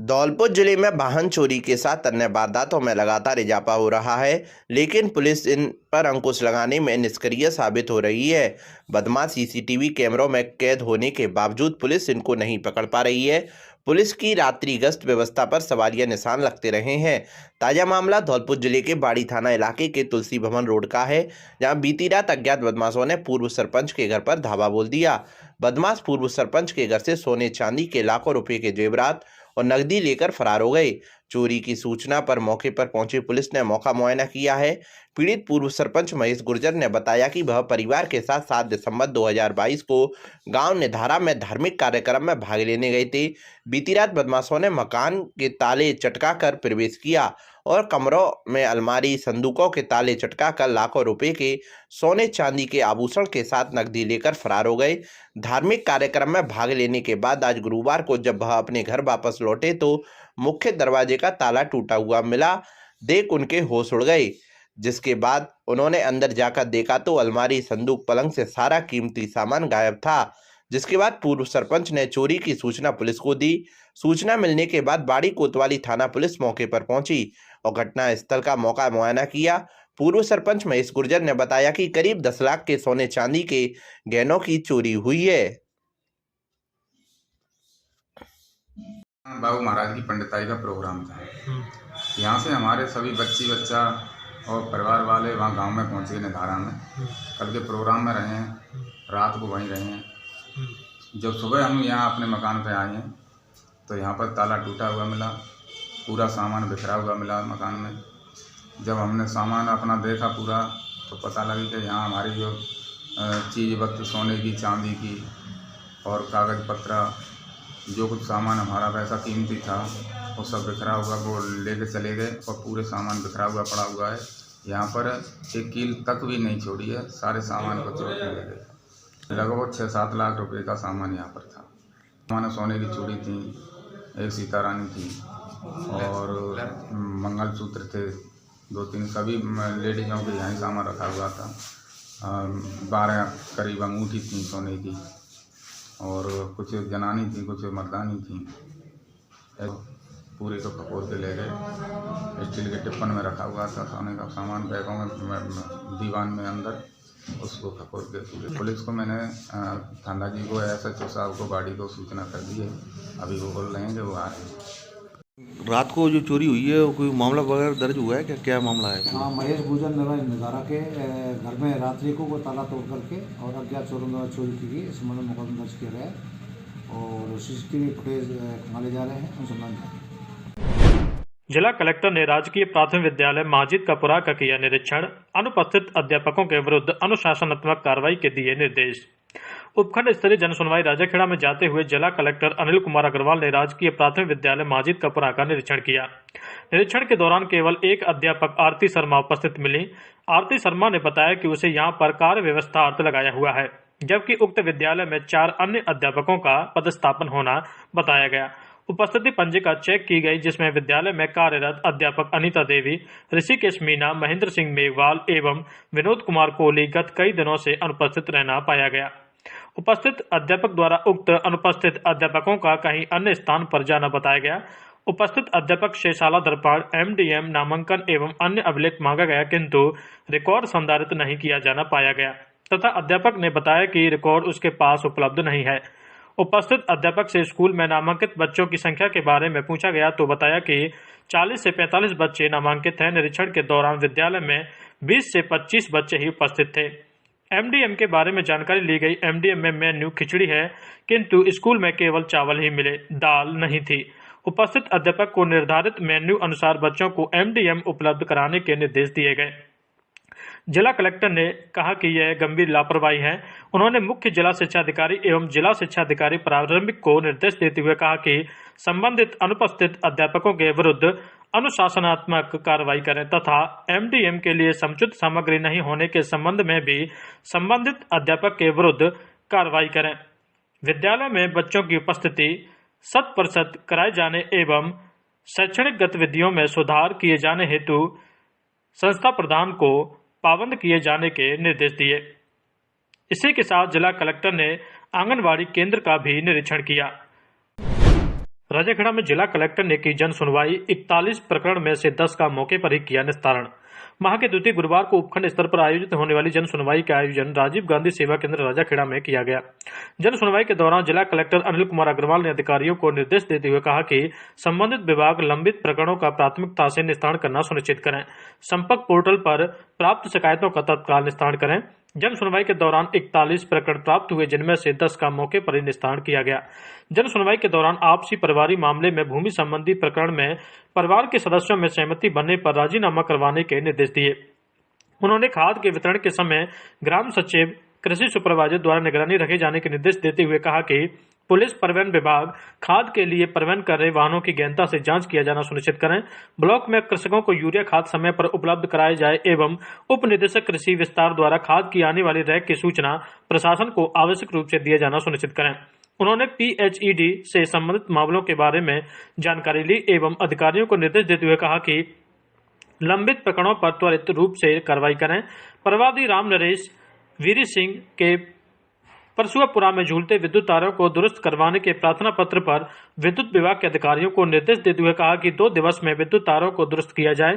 धौलपुर जिले में वाहन चोरी के साथ अन्य वारदातों में लगातार इजाफा हो रहा है, लेकिन पुलिस इन पर अंकुश लगाने में निष्क्रिय साबित हो रही है। बदमाश सीसीटीवी कैमरों में कैद होने के बावजूद पुलिस इनको नहीं पकड़ पा रही है। पुलिस की रात्रि गश्त व्यवस्था पर सवालिया निशान लगते रहे हैं। ताजा मामला धौलपुर जिले के बाड़ी थाना इलाके के तुलसी भवन रोड का है, जहां बीती रात अज्ञात बदमाशों ने पूर्व सरपंच के घर पर धावा बोल दिया। बदमाश पूर्व सरपंच के घर से सोने चांदी के लाखों रुपए के जेवरात और नकदी लेकर फरार हो गए। चोरी की सूचना पर मौके पर पहुंची पुलिस ने मौका मुआयना किया है। पीड़ित पूर्व सरपंच महेश गुर्जर ने बताया कि वह परिवार के साथ 7 दिसंबर 2022 को गांव निधारा में धार्मिक कार्यक्रम में भाग लेने गए थे। बीती रात बदमाशों ने मकान के ताले चटकाकर प्रवेश किया और कमरों में अलमारी संदूकों के ताले चटकाकर लाखों रुपए के सोने चांदी के आभूषण के साथ नकदी लेकर फरार हो गए। धार्मिक कार्यक्रम में भाग लेने के बाद आज गुरुवार को जब वह अपने घर वापस लौटे तो मुख्य दरवाजे का ताला टूटा हुआ मिला। देख उनके होश उड़ गए, जिसके बाद उन्होंने अंदर जाकर देखा तो अलमारी, संदूक, पलंग से सारा कीमती सामान गायब था। जिसके बाद पूर्व सरपंच ने चोरी की सूचना पुलिस को दी। सूचना मिलने के बाद बाड़ी कोतवाली थाना पुलिस मौके पर पहुंची और घटना स्थल का मौका मुआयना किया। पूर्व सरपंच महेश गुर्जर ने बताया कि करीब 10 लाख के सोने चांदी के गहनों की चोरी हुई है। बाबू महाराज की पंडिताई का प्रोग्राम था। यहाँ से हमारे सभी बच्चा और परिवार वाले वहाँ गांव में पहुँचे निधारा में। कल के प्रोग्राम में रहे हैं, रात को वहीं रहे हैं। जब सुबह हम यहाँ अपने मकान पे आए हैं तो यहाँ पर ताला टूटा हुआ मिला, पूरा सामान बिखरा हुआ मिला मकान में। जब हमने सामान अपना देखा पूरा तो पता लगी कि यहाँ हमारी जो चीज़ वक्त सोने की, चांदी की और कागज़ पत्र जो कुछ सामान हमारा वैसा कीमती था वो सब बिखरा हुआ वो लेके चले गए और पूरे सामान बिखरा हुआ पड़ा हुआ है। यहाँ पर एक कील तक भी नहीं छोड़ी है, सारे सामान को तोड़ के ले गए। लगभग 6-7 लाख रुपए का सामान यहाँ पर था। हमारे सोने की चूड़ी थी, एक सीता रानी थी और मंगलसूत्र थे 2-3, सभी लेडीज़ों के यहाँ सामान रखा हुआ था। 12 करीब अंगूठी थी सोने की और कुछ जनानी थी, कुछ मर्दानी थी। पूरे को खपोर के ले गए। स्टील के टिप्पन में रखा हुआ था सोने का सामान, बैगों में दीवान में अंदर, उसको खपोर के पूरे। पुलिस को मैंने थाना जी को, SHO साहब को, बाड़ी को सूचना कर दी है। अभी वो बोल रहे हैं कि वो आ रहे हैं। रात को जो चोरी हुई है कोई मामला वगैरह दर्ज हुआ है? क्या मामला है? हाँ, महेश गुर्जर निधारा के घर में रात्रि को वो ताला तोड़ करके और अज्ञात चोरों द्वारा चोरी की गई। इस संबंध में मुकदमा दर्ज किया गया है और CCTV फुटेज खंगाले जा रहे हैं। अनुसंधान जिला कलेक्टर ने राजकीय प्राथमिक विद्यालय माजिद कपुरा का किया निरीक्षण। अनुपस्थित अध्यापकों के विरुद्ध अनुशासनात्मक कार्रवाई के दिए निर्देश। उपखंड स्तरीय जनसुनवाई राजाखेड़ा में जाते हुए जिला कलेक्टर अनिल कुमार अग्रवाल ने राजकीय प्राथमिक विद्यालय माजिद कपुरा का निरीक्षण किया। निरीक्षण के दौरान केवल एक अध्यापक आरती शर्मा उपस्थित मिली। आरती शर्मा ने बताया कि उसे यहां पर कार्य व्यवस्था अर्थ लगाया हुआ है, जबकि उक्त विद्यालय में 4 अन्य अध्यापकों का पदस्थापन होना बताया गया। उपस्थिति पंजिका चेक की गई, जिसमें विद्यालय में कार्यरत अध्यापक अनीता देवी, ऋषिकेश मीना, महेंद्र सिंह मेघवाल एवं विनोद कुमार कोहली गत कई दिनों से अनुपस्थित रहना पाया गया। उपस्थित अध्यापक द्वारा उक्त अनुपस्थित अध्यापकों का कहीं अन्य स्थान पर जाना बताया गया। उपस्थित अध्यापक से शाला दर्पण, MDM, नामांकन एवं अन्य अभिलेख मांगा गया, किंतु रिकॉर्ड संधारित नहीं किया जाना पाया गया तथा अध्यापक ने बताया कि रिकॉर्ड उसके पास उपलब्ध नहीं है। उपस्थित अध्यापक से स्कूल में नामांकित बच्चों की संख्या के बारे में पूछा गया तो बताया कि 40 से 45 बच्चे नामांकित हैं। निरीक्षण के दौरान विद्यालय में 20 से 25 बच्चे ही उपस्थित थे। MDM के बारे में जानकारी ली गई। MDM में मेन्यू खिचड़ी है, किंतु स्कूल में केवल चावल ही मिले, दाल नहीं थी। उपस्थित अध्यापक को निर्धारित मेन्यू अनुसार बच्चों को MDM उपलब्ध कराने के निर्देश दिए गए। जिला कलेक्टर ने कहा कि यह गंभीर लापरवाही है। उन्होंने मुख्य जिला शिक्षा अधिकारी एवं जिला शिक्षा अधिकारी प्रारंभिक को निर्देश देते हुए कहा कि संबंधित अनुपस्थित अध्यापकों के विरुद्ध अनुशासनात्मक कार्रवाई करें तथा MDM के लिए समुचित सामग्री नहीं होने के संबंध में भी संबंधित अध्यापक के विरुद्ध कार्रवाई करें। विद्यालय में बच्चों की उपस्थिति 100% कराए जाने एवं शैक्षणिक गतिविधियों में सुधार किए जाने हेतु संस्था प्रधान को पाबंद किए जाने के निर्देश दिए। इसी के साथ जिला कलेक्टर ने आंगनवाड़ी केंद्र का भी निरीक्षण किया। राजाखेड़ा में जिला कलेक्टर ने की जन सुनवाई। 41 प्रकरण में से 10 का मौके पर ही किया निस्तारण। माह के द्वितीय गुरुवार को उपखंड स्तर पर आयोजित होने वाली जन सुनवाई का आयोजन राजीव गांधी सेवा केंद्र राजाखेड़ा में किया गया। जन सुनवाई के दौरान जिला कलेक्टर अनिल कुमार अग्रवाल ने अधिकारियों को निर्देश देते हुए कहा कि संबंधित विभाग लंबित प्रकरणों का प्राथमिकता से निस्तारण करना सुनिश्चित करें। संपर्क पोर्टल पर प्राप्त शिकायतों का तत्काल निस्तारण करें। जन सुनवाई के दौरान 41 प्रकरण प्राप्त हुए, जिनमें से 10 का मौके पर ही निस्तारण किया गया। जन सुनवाई के दौरान आपसी परिवारी मामले में भूमि संबंधी प्रकरण में परिवार के सदस्यों में सहमति बनने पर राजीनामा करवाने के निर्देश दिए। उन्होंने खाद के वितरण के समय ग्राम सचिव, कृषि सुपरवाइजर द्वारा निगरानी रखे जाने के निर्देश देते हुए कहा कि पुलिस, परिवहन विभाग खाद के लिए परिवहन कर रहे वाहनों की गहनता से जांच किया जाना सुनिश्चित करें। ब्लॉक में कृषकों को यूरिया खाद समय पर उपलब्ध कराए जाए एवं उप निदेशक कृषि विस्तार द्वारा खाद की आने वाली रैक की सूचना प्रशासन को आवश्यक रूप से दिया जाना सुनिश्चित करें। उन्होंने PHED से संबंधित मामलों के बारे में जानकारी ली एवं अधिकारियों को निर्देश देते हुए कहा कि लंबित प्रकरणों पर त्वरित रूप से कार्रवाई करें। प्रवादी राम नरेश वीरी सिंह के परसुआपुरा में झूलते विद्युत तारों को दुरुस्त करवाने के प्रार्थना पत्र पर विद्युत विभाग के अधिकारियों को निर्देश देते हुए कहा कि 2 दिवस में विद्युत तारों को दुरुस्त किया जाए।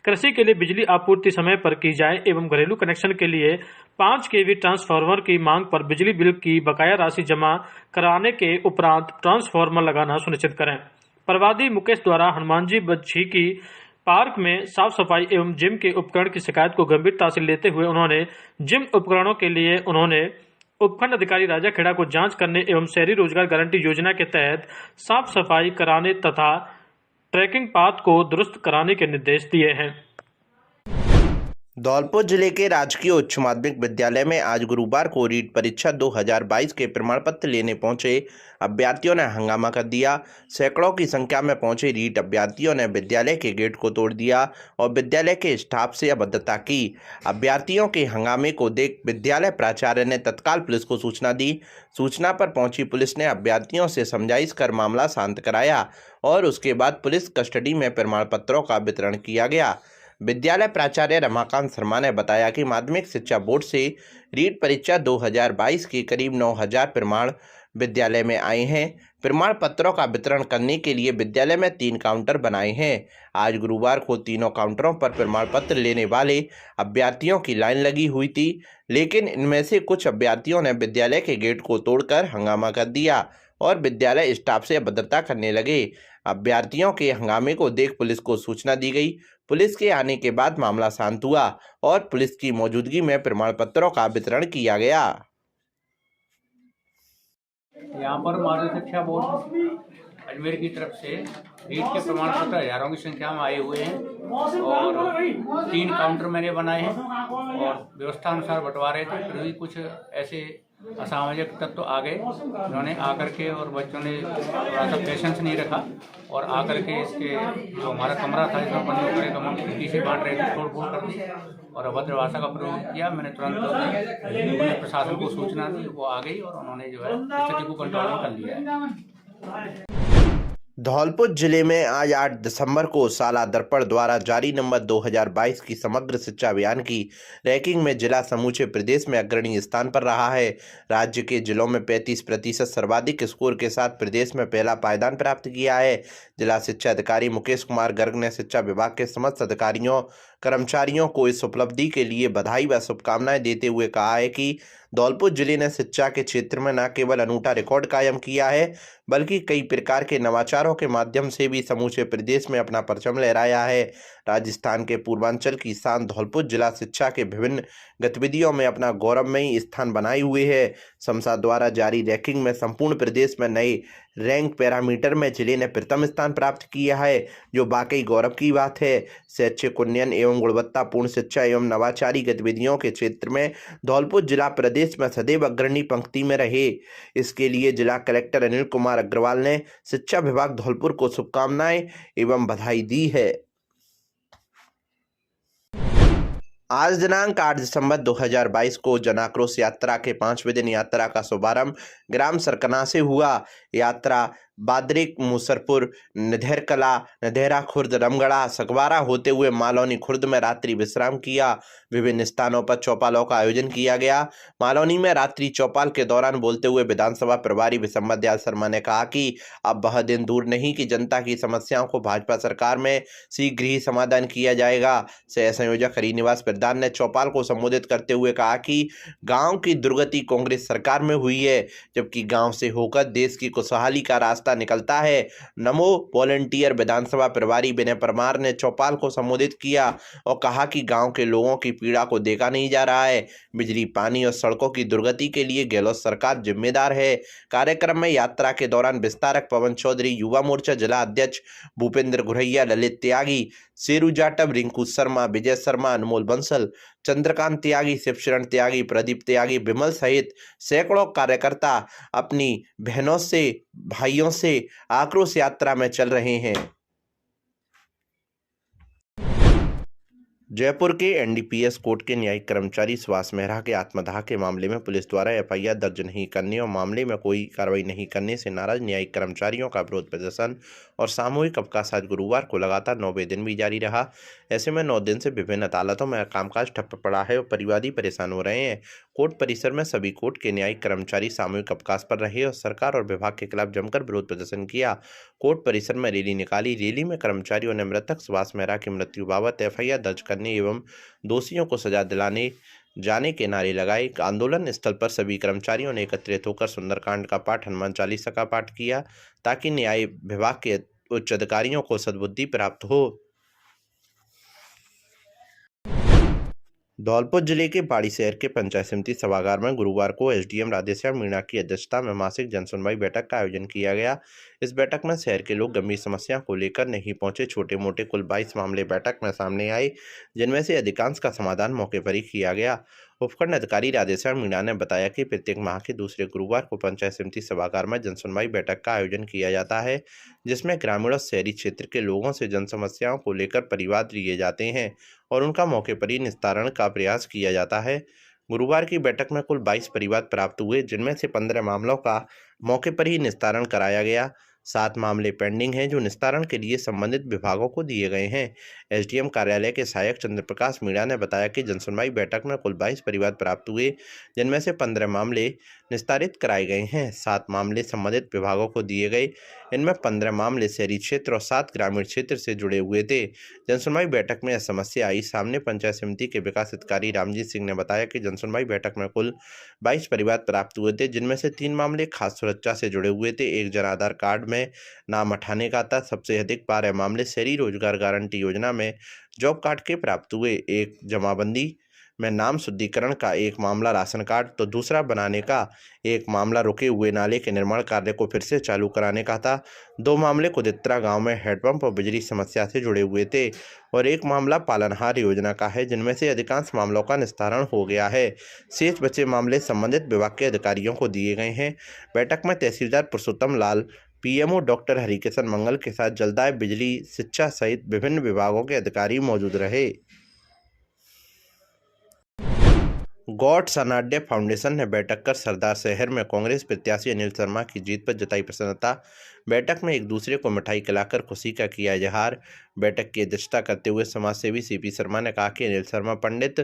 कृषि के लिए बिजली आपूर्ति समय पर की जाए एवं घरेलू कनेक्शन के लिए 5 kV ट्रांसफार्मर की मांग पर बिजली बिल की बकाया राशि जमा कराने के उपरांत ट्रांसफार्मर लगाना सुनिश्चित करें। प्रवादी मुकेश द्वारा हनुमान जी बच्छी की पार्क में साफ सफाई एवं जिम के उपकरण की शिकायत को गंभीरता से लेते हुए उन्होंने जिम उपकरणों के लिए उपखंड अधिकारी राजाखेड़ा को जांच करने एवं शहरी रोजगार गारंटी योजना के तहत साफ सफाई कराने तथा ट्रैकिंग पाथ को दुरुस्त कराने के निर्देश दिए हैं। धौलपुर जिले के राजकीय उच्च माध्यमिक विद्यालय में आज गुरुवार को रीट परीक्षा 2022 के प्रमाण पत्र लेने पहुंचे अभ्यर्थियों ने हंगामा कर दिया। सैकड़ों की संख्या में पहुंचे रीट अभ्यर्थियों ने विद्यालय के गेट को तोड़ दिया और विद्यालय के स्टाफ से अभद्रता की। अभ्यर्थियों के हंगामे को देख विद्यालय प्राचार्य ने तत्काल पुलिस को सूचना दी। सूचना पर पहुंची पुलिस ने अभ्यर्थियों से समझाइश कर मामला शांत कराया और उसके बाद पुलिस कस्टडी में प्रमाण पत्रों का वितरण किया गया। विद्यालय प्राचार्य रमाकांत शर्मा ने बताया कि माध्यमिक शिक्षा बोर्ड से रीट परीक्षा 2022 के करीब 9000 प्रमाण विद्यालय में आए हैं। प्रमाण पत्रों का वितरण करने के लिए विद्यालय में 3 काउंटर बनाए हैं। आज गुरुवार को तीनों काउंटरों पर प्रमाण पत्र लेने वाले अभ्यर्थियों की लाइन लगी हुई थी, लेकिन इनमें से कुछ अभ्यर्थियों ने विद्यालय के गेट को तोड़कर हंगामा कर दिया और विद्यालय स्टाफ से अभद्रता करने लगे। अभ्यर्थियों के हंगामे को देख पुलिस को सूचना दी गई। पुलिस के आने के बाद मामला शांत हुआ और पुलिस की मौजूदगी में प्रमाण पत्रों का वितरण किया गया। यहाँ पर माध्यमिक शिक्षा बोर्ड अजमेर की तरफ से रीट के प्रमाण पत्र हजारों की संख्या में आए हुए हैं और 3 काउंटर मैंने बनाए हैं और व्यवस्था अनुसार बंटवा रहे थे। फिर भी कुछ ऐसे असामाजिक तत्व आ गए, उन्होंने आकर के और बच्चों ने थोड़ा सा पेशेंस नहीं रखा और आकर के इसके जो हमारा कमरा था इसमें बंद होकर हम खिड़की से बांट रहे थे, तोड़ फोड़ कर दी और अभद्र भाषा का प्रयोग किया। मैंने तुरंत प्रशासन को सूचना दी, वो आ गई और उन्होंने जो है स्थिति को कंट्रोल में कर लिया है। धौलपुर जिले में आज 8 दिसंबर को साला दर्पण द्वारा जारी नंबर 2022 की समग्र शिक्षा अभियान की रैंकिंग में जिला समूचे प्रदेश में अग्रणी स्थान पर रहा है। राज्य के जिलों में 35% सर्वाधिक स्कोर के साथ प्रदेश में पहला पायदान प्राप्त किया है। जिला शिक्षा अधिकारी मुकेश कुमार गर्ग ने शिक्षा विभाग के समस्त अधिकारियों, कर्मचारियों को इस उपलब्धि के लिए बधाई व शुभकामनाएं देते हुए कहा है कि धौलपुर जिले ने शिक्षा के क्षेत्र में न केवल अनूठा रिकॉर्ड कायम किया है, बल्कि कई प्रकार के नवाचारों के माध्यम से भी समूचे प्रदेश में अपना परचम लहराया है। राजस्थान के पूर्वांचल की शान धौलपुर जिला शिक्षा के विभिन्न गतिविधियों में अपना गौरवमयी स्थान बनाए हुए है। समसा द्वारा जारी रैंकिंग में संपूर्ण प्रदेश में नए रैंक पैरामीटर में जिले ने प्रथम स्थान प्राप्त किया है, जो वाकई गौरव की बात है। शैक्षिक उन्नयन एवं गुणवत्तापूर्ण शिक्षा एवं नवाचारी गतिविधियों के क्षेत्र में धौलपुर जिला प्रदेश में सदैव अग्रणी पंक्ति में रहे। इसके लिए जिला कलेक्टर अनिल कुमार अग्रवाल ने शिक्षा विभाग धौलपुर को शुभकामनाएं एवं बधाई दी है। आज दिनांक 8 दिसंबर 2022 को जन आक्रोश यात्रा के 5वें दिन यात्रा का शुभारंभ ग्राम सरकना से हुआ। यात्रा बादरिक, मूसरपुर, निधेरकला, निधेरा खुर्द, रमगढ़ा, सकवारा होते हुए मालौनी खुर्द में रात्रि विश्राम किया। विभिन्न स्थानों पर चौपालों का आयोजन किया गया। मालौनी में रात्रि चौपाल के दौरान बोलते हुए विधानसभा प्रभारी विशंबर दयाल शर्मा ने कहा कि अब वह दिन दूर नहीं कि जनता की समस्याओं को भाजपा सरकार में शीघ्र ही समाधान किया जाएगा। सह संयोजक हरिनिवास प्रधान ने चौपाल को संबोधित करते हुए कहा कि गांव की दुर्गति कांग्रेस सरकार में हुई है, जबकि गांव से होकर देश की खुशहाली का रास्ता निकलता है। नमो वॉलंटियर विधानसभा प्रभारी विनय परमार ने चौपाल को संबोधित किया और कहा कि गांव के लोगों की पीड़ा को देखा नहीं जा रहा है। बिजली, पानी और सड़कों की दुर्गति के लिए गहलोत सरकार जिम्मेदार है। कार्यक्रम में यात्रा के दौरान विस्तारक पवन चौधरी, युवा मोर्चा जिला अध्यक्ष भूपेंद्र गुरैया, ललित त्यागी, शेरू जाटव, रिंकू शर्मा, विजय शर्मा, अनमोल बंसल, चंद्रकांत त्यागी, शिवशरण त्यागी, प्रदीप त्यागी, विमल सहित सैकड़ों कार्यकर्ता अपनी बहनों से, भाइयों से आक्रोश यात्रा में चल रहे हैं। जयपुर के एनडीपीएस कोर्ट के न्यायिक कर्मचारी सुभाष मेहरा के आत्मदाह के मामले में पुलिस द्वारा एफआईआर दर्ज नहीं करने और मामले में कोई कार्रवाई नहीं करने से नाराज न्यायिक कर्मचारियों का विरोध प्रदर्शन और सामूहिक अवकाश आज गुरुवार को लगातार 9वें दिन भी जारी रहा। ऐसे में 9 दिन से विभिन्न अदालतों में कामकाज ठप्प पड़ा है और परिवादी परेशान हो रहे हैं। कोर्ट परिसर में सभी कोर्ट के न्यायिक कर्मचारी सामूहिक अवकाश पर रहे और सरकार और विभाग के खिलाफ जमकर विरोध प्रदर्शन किया। कोर्ट परिसर में रैली निकाली। रैली में कर्मचारियों ने मृतक सुभाष मेहरा की मृत्यु बाबत एफआईआर दर्ज करने एवं दोषियों को सजा दिलाने जाने के नारे लगाए। आंदोलन स्थल पर सभी कर्मचारियों ने एकत्रित होकर सुंदरकांड का पाठ, हनुमान चालीसा का पाठ किया ताकि न्याय विभाग के उच्च अधिकारियों को सद्बुद्धि प्राप्त हो। धौलपुर जिले के बाड़ी शहर के पंचायत समिति सभागार में गुरुवार को एसडीएम राधेश्याम मीणा की अध्यक्षता में मासिक जनसुनवाई बैठक का आयोजन किया गया। इस बैठक में शहर के लोग गंभीर समस्याओं को लेकर नहीं पहुंचे। छोटे मोटे कुल 22 मामले बैठक में सामने आए, जिनमें से अधिकांश का समाधान मौके पर ही किया गया। उपखंड अधिकारी राधेश्याम मीणा ने बताया कि प्रत्येक माह के दूसरे गुरुवार को पंचायत समिति सभागार में जनसुनवाई बैठक का आयोजन किया जाता है, जिसमें ग्रामीण और शहरी क्षेत्र के लोगों से जन समस्याओं को लेकर परिवाद लिए जाते हैं और उनका मौके पर ही निस्तारण का प्रयास किया जाता है। गुरुवार की बैठक में कुल 22 परिवाद प्राप्त हुए, जिनमें से 15 मामलों का मौके पर ही निस्तारण कराया गया। 7 मामले पेंडिंग हैं जो निस्तारण के लिए संबंधित विभागों को दिए गए हैं। एसडीएम कार्यालय के सहायक चंद्रप्रकाश मीणा ने बताया कि जनसुनवाई बैठक में कुल 22 परिवाद प्राप्त हुए, जिनमें से 15 मामले निस्तारित कराए गए हैं। 7 मामले संबंधित विभागों को दिए गए। इनमें 15 मामले शहरी क्षेत्र और 7 ग्रामीण क्षेत्र से जुड़े हुए थे। जनसुनवाई बैठक में यह समस्या आई सामने। पंचायत समिति के विकास अधिकारी रामजीत सिंह ने बताया कि जनसुनवाई बैठक में कुल 22 परिवाद प्राप्त हुए थे, जिनमें से 3 मामले खाद्य सुरक्षा से जुड़े हुए थे। 1 जन आधार कार्ड में नाम हटाने का था। सबसे अधिक 12 मामले शहरी रोजगार गारंटी योजना में जॉब कार्ड के प्राप्त हुए। 1 जमाबंदी में नाम शुद्धिकरण का 1 मामला, राशन कार्ड तो दूसरा बनाने का 1 मामला, रुके हुए नाले के निर्माण कार्य को फिर से चालू कराने का था। 2 मामले कुदित्रा गांव में हैंडपंप और बिजली समस्या से जुड़े हुए थे और 1 मामला पालनहार योजना का है, जिनमें से अधिकांश मामलों का निस्तारण हो गया है। शेष बचे मामले संबंधित विभाग के अधिकारियों को दिए गए हैं। बैठक में तहसीलदार पुरुषोत्तम लाल, पीएमओ डॉक्टर हरिकिशन मंगल के साथ जलदाय, बिजली, शिक्षा सहित विभिन्न विभागों के अधिकारी मौजूद रहे। गॉड सनाड्य फाउंडेशन ने बैठक कर सरदार शहर में कांग्रेस प्रत्याशी अनिल शर्मा की जीत पर जताई प्रसन्नता। बैठक में एक दूसरे को मिठाई खिलाकर खुशी का किया इजहार। बैठक की अध्यक्षता करते हुए समाजसेवी सीपी शर्मा ने कहा कि अनिल शर्मा पंडित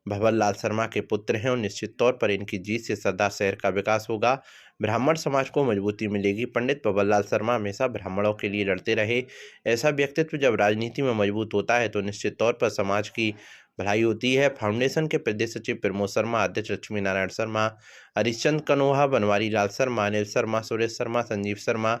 भंवर लाल शर्मा के पुत्र हैं और निश्चित तौर पर इनकी जीत से सरदार शहर का विकास होगा, ब्राह्मण समाज को मजबूती मिलेगी। पंडित भंवर लाल शर्मा हमेशा ब्राह्मणों के लिए लड़ते रहे। ऐसा व्यक्तित्व जब राजनीति में मजबूत होता है तो निश्चित तौर पर समाज की भलाई होती है। फाउंडेशन के प्रदेश सचिव प्रमोद शर्मा, अध्यक्ष लक्ष्मी नारायण शर्मा, हरिश्चंद्र कनोहा, बनवारी लाल शर्मा, अनिल शर्मा, सुरेश शर्मा, संजीव शर्मा,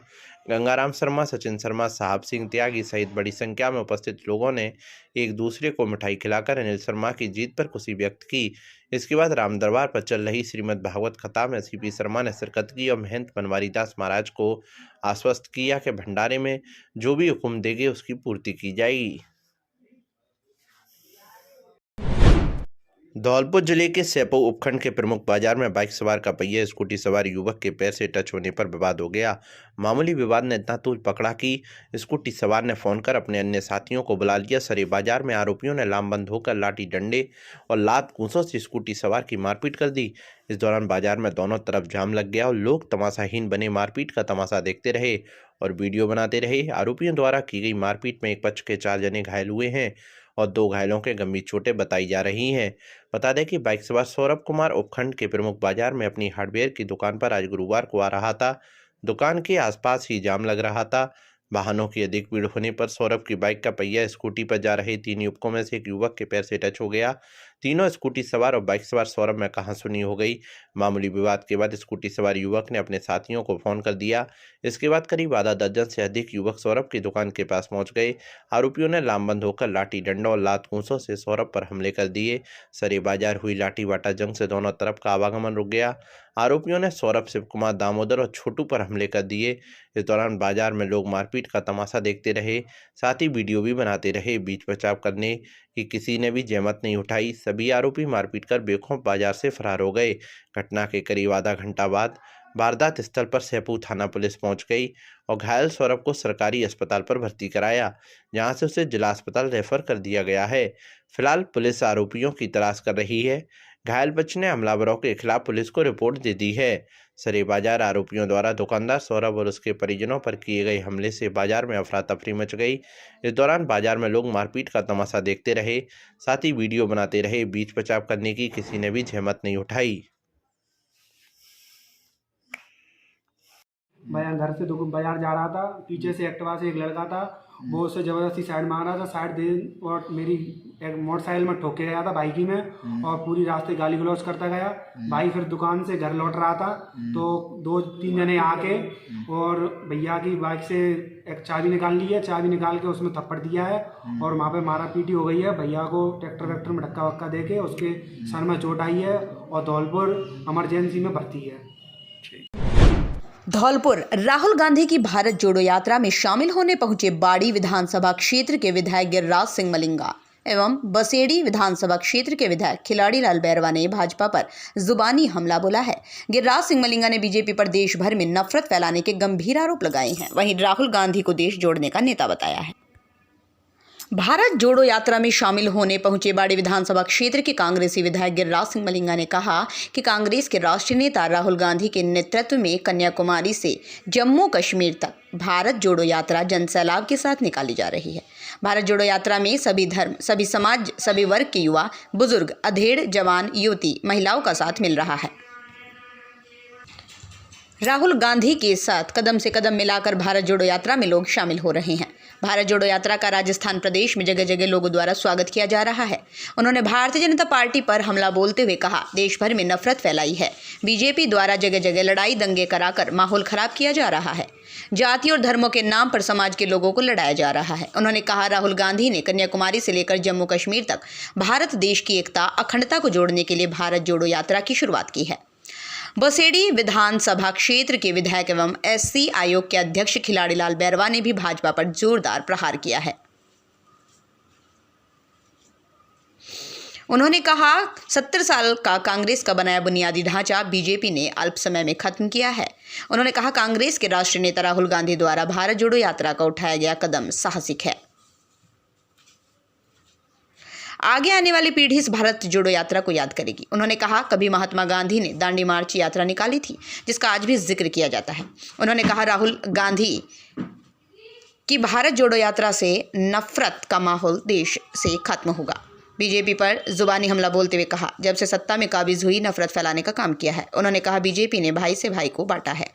गंगाराम शर्मा, सचिन शर्मा, साहब सिंह त्यागी सहित बड़ी संख्या में उपस्थित लोगों ने एक दूसरे को मिठाई खिलाकर अनिल शर्मा की जीत पर खुशी व्यक्त की। इसके बाद राम दरबार पर चल रही श्रीमद् भागवत कथा में सीपी शर्मा ने शिरकत की और महंत बनवारी दास महाराज को आश्वस्त किया कि भंडारे में जो भी हुक्म देंगे उसकी पूर्ति की जाएगी। धौलपुर जिले के सेपऊ उपखंड के प्रमुख बाजार में बाइक सवार का पहिया स्कूटी सवार युवक के पैर से टच होने पर विवाद हो गया। मामूली विवाद ने इतना तूल पकड़ा कि स्कूटी सवार ने फोन कर अपने अन्य साथियों को बुला लिया। सरे बाजार में आरोपियों ने लामबंद होकर लाठी डंडे और लात कूंसों से स्कूटी सवार की मारपीट कर दी। इस दौरान बाजार में दोनों तरफ जाम लग गया और लोग तमाशाहीन बने मारपीट का तमाशा देखते रहे और वीडियो बनाते रहे। आरोपियों द्वारा की गई मारपीट में एक पक्ष के 4 जने घायल हुए हैं और 2 घायलों के गंभीर चोटें बताई जा रही हैं। बता दें कि बाइक सवार सौरभ कुमार उपखंड के प्रमुख बाजार में अपनी हार्डवेयर की दुकान पर आज गुरुवार को आ रहा था। दुकान के आसपास ही जाम लग रहा था। वाहनों की अधिक भीड़ होने पर सौरभ की बाइक का पहिया स्कूटी पर जा रहे 3 युवकों में से एक युवक के पैर से टच हो गया। तीनों स्कूटी सवार और बाइक सवार सौरभ में कहासुनी हो गई। मामूली विवाद के बाद स्कूटी सवार युवक ने अपने साथियों को फोन कर दिया। इसके बाद करीब आधा दर्जन से अधिक युवक सौरभ की दुकान के पास पहुंच गए। आरोपियों ने लामबंद होकर लाठी डंडों और लात कूंसों से सौरभ पर हमले कर दिए। सरे बाजार हुई लाठी वाटा जंग से दोनों तरफ का आवागमन रुक गया। आरोपियों ने सौरभ, शिव कुमार, दामोदर और छोटू पर हमले कर दिए। इस दौरान बाजार में लोग मारपीट का तमाशा देखते रहे, साथ ही वीडियो भी बनाते रहे। बीच बचाव करने की किसी ने भी जहमत नहीं उठाई। सभी आरोपी मारपीट कर बेखौफ बाजार से फरार हो गए। घटना के करीब आधा घंटा बाद वारदात स्थल पर सेपऊ थाना पुलिस पहुंच गई और घायल सौरभ को सरकारी अस्पताल पर भर्ती कराया, जहां से उसे जिला अस्पताल रेफर कर दिया गया है। फिलहाल पुलिस आरोपियों की तलाश कर रही है। घायल बच्चे ने हमलावरों के खिलाफ पुलिस को रिपोर्ट दे दी है। सरे बाजार आरोपियों द्वारा दुकानदार सौरभ और उसके परिजनों पर किए गए हमले से बाजार में अफरा तफरी मच गई। इस दौरान बाजार में लोग मारपीट का तमाशा देखते रहे, साथ ही वीडियो बनाते रहे। बीच बचाव करने की किसी ने भी जहमत नहीं उठाई। मैं घर से बाजार जा रहा था, पीछे से एक्टिवा से एक लड़का था, वो उससे ज़बरदस्ती साइड मार रहा था। साइड दे और मेरी एक मोटरसाइकिल में ठोके गया था बाइकी में और पूरी रास्ते गाली गलौज करता गया। भाई फिर दुकान से घर लौट रहा था तो 2-3 जने आके और भैया की बाइक से एक चाबी निकाल ली है। चाबी निकाल के उसमें थप्पड़ दिया है और वहाँ पे मारा पीटी हो गई है। भैया को ट्रैक्टर वैक्टर में धक्का वक्का दे के उसके सर में चोट आई है और धौलपुर इमरजेंसी में भर्ती है। धौलपुर राहुल गांधी की भारत जोड़ो यात्रा में शामिल होने पहुंचे बाड़ी विधानसभा क्षेत्र के विधायक गिरिराज सिंह मलिंगा एवं बसेड़ी विधानसभा क्षेत्र के विधायक खिलाड़ीलाल बैरवा ने भाजपा पर जुबानी हमला बोला है। गिरिराज सिंह मलिंगा ने बीजेपी पर देश भर में नफरत फैलाने के गंभीर आरोप लगाए हैं। वहीं राहुल गांधी को देश जोड़ने का नेता बताया है। भारत जोड़ो यात्रा में शामिल होने पहुंचे बाड़ी विधानसभा क्षेत्र के कांग्रेसी विधायक गिरिराज सिंह मलिंगा ने कहा कि कांग्रेस के राष्ट्रीय नेता राहुल गांधी के नेतृत्व में कन्याकुमारी से जम्मू कश्मीर तक भारत जोड़ो यात्रा जनसैलाब के साथ निकाली जा रही है। भारत जोड़ो यात्रा में सभी धर्म, सभी समाज, सभी वर्ग के युवा, बुजुर्ग, अधेड़, जवान, युवती, महिलाओं का साथ मिल रहा है। राहुल गांधी के साथ कदम से कदम मिलाकर भारत जोड़ो यात्रा में लोग शामिल हो रहे हैं। भारत जोड़ो यात्रा का राजस्थान प्रदेश में जगह जगह लोगों द्वारा स्वागत किया जा रहा है। उन्होंने भारतीय जनता पार्टी पर हमला बोलते हुए कहा, देश भर में नफरत फैलाई है। बीजेपी द्वारा जगह जगह लड़ाई दंगे कराकर माहौल खराब किया जा रहा है। जाति और धर्मों के नाम पर समाज के लोगों को लड़ाया जा रहा है। उन्होंने कहा, राहुल गांधी ने कन्याकुमारी से लेकर जम्मू कश्मीर तक भारत देश की एकता, अखंडता को जोड़ने के लिए भारत जोड़ो यात्रा की शुरुआत की है। बसेड़ी विधानसभा क्षेत्र के विधायक एवं एससी आयोग के अध्यक्ष खिलाड़ीलाल बैरवा ने भी भाजपा पर जोरदार प्रहार किया है। उन्होंने कहा, 70 साल का कांग्रेस का बनाया बुनियादी ढांचा बीजेपी ने अल्प समय में खत्म किया है। उन्होंने कहा, कांग्रेस के राष्ट्रीय नेता राहुल गांधी द्वारा भारत जोड़ो यात्रा का उठाया गया कदम साहसिक है। आगे आने वाली पीढ़ी इस भारत जोड़ो यात्रा को याद करेगी। उन्होंने कहा, कभी महात्मा गांधी ने दांडी मार्च यात्रा निकाली थी, जिसका आज भी जिक्र किया जाता है। उन्होंने कहा, राहुल गांधी की भारत जोड़ो यात्रा से नफरत का माहौल देश से खत्म होगा। बीजेपी पर जुबानी हमला बोलते हुए कहा, जब से सत्ता में काबिज हुई नफरत फैलाने का काम किया है। उन्होंने कहा, बीजेपी ने भाई से भाई को बांटा है,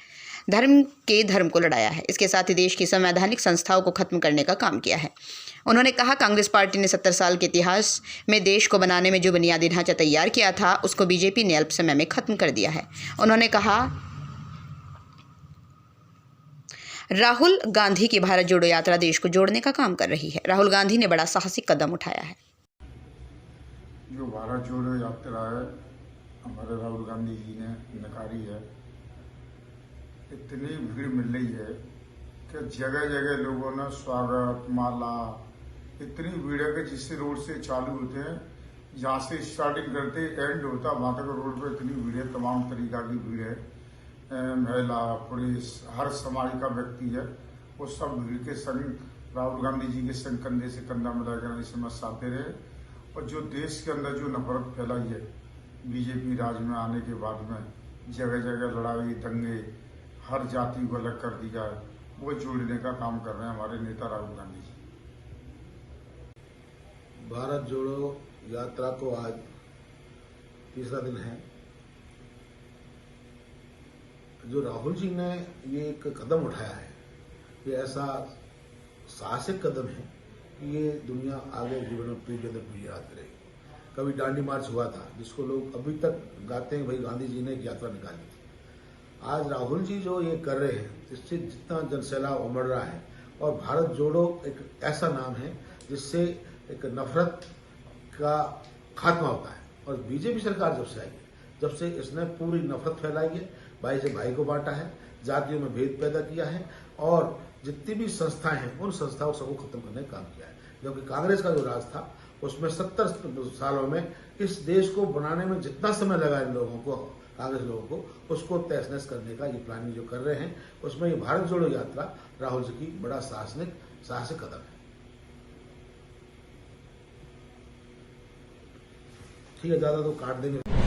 धर्म को लड़ाया है। इसके साथ ही देश की संवैधानिक संस्थाओं को खत्म करने का काम किया है। उन्होंने कहा, कांग्रेस पार्टी ने 70 साल के इतिहास में देश को बनाने में जो बुनियादी ढांचा तैयार किया था, उसको बीजेपी ने अल्प समय में खत्म कर दिया है। उन्होंने कहा, राहुल गांधी की भारत जोड़ो यात्रा देश को जोड़ने का काम कर रही है। राहुल गांधी ने बड़ा साहसिक कदम उठाया है। जो भारत जोड़ो यात्रा है, हमारे राहुल गांधी जी ने निकाली है, इतनी भीड़ मिल रही है कि जगह जगह लोगों ने स्वागत, माला, इतनी भीड़ है कि जिससे रोड से चालू होते हैं जहाँ से स्टार्टिंग करते एंड होता वहाँ तक रोड पे इतनी भीड़ है, तमाम तरीका की भीड़ है। महिला, पुलिस, हर समाज का व्यक्ति है, वो सब भीड़ के संग राहुल गांधी जी के संग कंधे से कंधा मिलाकर इस समय साथे रहे। और जो देश के अंदर जो नफरत फैलाई है बीजेपी राज में आने के बाद में, जगह जगह लड़ाई, दंगे, हर जाति को अलग कर दिया है, वो जोड़ने का काम कर रहे हैं हमारे नेता राहुल गांधी जी। भारत जोड़ो यात्रा को आज तीसरा दिन है। जो राहुल जी ने ये एक कदम उठाया है, ये ऐसा साहसिक कदम है कि ये दुनिया आगे जीवन में पीढ़ी दर पीढ़ी याद करेगी। कभी दांडी मार्च हुआ था जिसको लोग अभी तक गाते हैं, भाई गांधी जी ने एक यात्रा निकाली थी। आज राहुल जी जो ये कर रहे हैं, इससे जितना जनसैलाब उमड़ रहा है, और भारत जोड़ो एक ऐसा नाम है जिससे एक नफरत का खात्मा होता है। और बीजेपी सरकार जब से आई है, जब से इसने पूरी नफरत फैलाई है, भाई से भाई को बांटा है, जातियों में भेद पैदा किया है, और जितनी भी संस्थाएं हैं उन संस्थाओं सबको खत्म करने का काम किया है। जबकि कांग्रेस का जो राज था उसमें 70 सालों में इस देश को बनाने में जितना समय लगा इन लोगों को, कांग्रेस लोगों को, उसको तहस-नहस करने का ये प्लानिंग जो कर रहे हैं, उसमें ये भारत जोड़ो यात्रा राहुल जी की बड़ा साहसिक कदम है। ठीक है, ज्यादा तो काट देंगे।